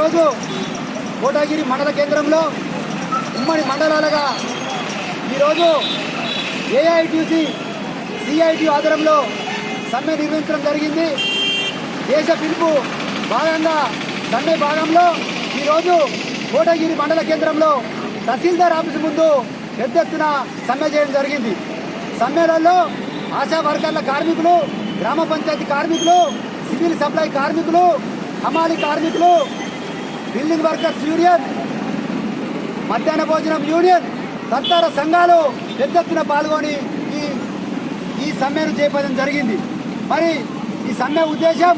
ఈరోజు కోటగిరి మండల కేంద్రంలో ఉమ్మడి మండలాలుగా ఈరోజు ఏఐటీసీ సిఐటి ఆధ్వర్యంలో సమ్మె నిర్వహించడం జరిగింది. దేశ పిలుపు భాగంగా సమ్మె భాగంలో ఈరోజు కోటగిరి మండల కేంద్రంలో తహసీల్దార్ ఆఫీసు ముందు పెద్ద ఎత్తున సమ్మె చేయడం జరిగింది. సమ్మెలలో ఆశా వర్కర్ల కార్మికులు, గ్రామ పంచాయతీ కార్మికులు, సివిల్ సప్లై కార్మికులు, హమాలి కార్మికులు, బిల్డింగ్ వర్కర్స్ యూనియన్, మధ్యాహ్న భోజనం యూనియన్ తదితర సంఘాలు పెద్ద ఎత్తున పాల్గొని ఈ సమ్మెను చేపట్టడం జరిగింది. మరి ఈ సమ్మె ఉద్దేశం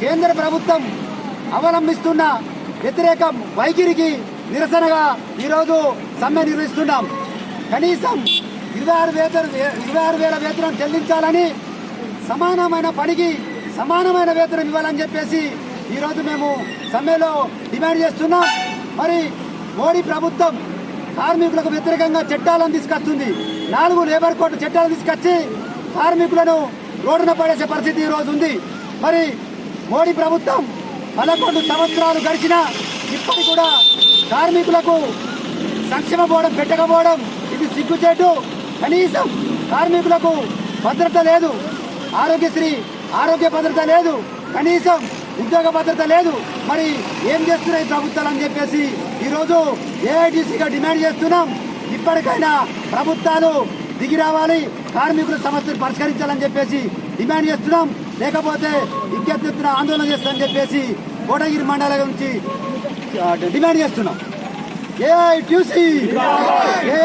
కేంద్ర ప్రభుత్వం అవలంబిస్తున్న వ్యతిరేక వైఖరికి నిరసనగా ఈరోజు సమ్మె నిర్వహిస్తున్నాం. కనీసం 26,000 వేతనం చెల్లించాలని, సమానమైన పనికి సమానమైన వేతనం ఇవ్వాలని చెప్పేసి ఈరోజు మేము సమ్మెలో డిమాండ్ చేస్తున్నాం. మరి మోడీ ప్రభుత్వం కార్మికులకు వ్యతిరేకంగా చట్టాలను తీసుకొస్తుంది. 4 లేబర్ కోడ్ చట్టాలు తీసుకొచ్చి కార్మికులను రోడ్డున పడేసే పరిస్థితి ఈరోజు ఉంది. మరి మోడీ ప్రభుత్వం 11 సంవత్సరాలు గడిచినా ఇప్పటికి కూడా కార్మికులకు సంక్షేమ బోర్డు పెట్టకపోవడం ఇది సిగ్గుచేటు. కనీసం కార్మికులకు భద్రత లేదు, ఆరోగ్యశ్రీ ఆరోగ్య భద్రత లేదు, కనీసం ఉద్యోగ భద్రత లేదు. మరి ఏం చేస్తున్నాయి ప్రభుత్వాలు అని చెప్పేసి ఈరోజు ఏఐటీసీగా డిమాండ్ చేస్తున్నాం. ఇప్పటికైనా ప్రభుత్వాలు దిగి రావాలి, కార్మికుల సమస్యలు పరిష్కరించాలని చెప్పేసి డిమాండ్ చేస్తున్నాం. లేకపోతే ఇంకెత్తున ఆందోళన చేస్తామని చెప్పేసి కోటగిరి మండలం నుంచి డిమాండ్ చేస్తున్నాం. ఏఐటీసీ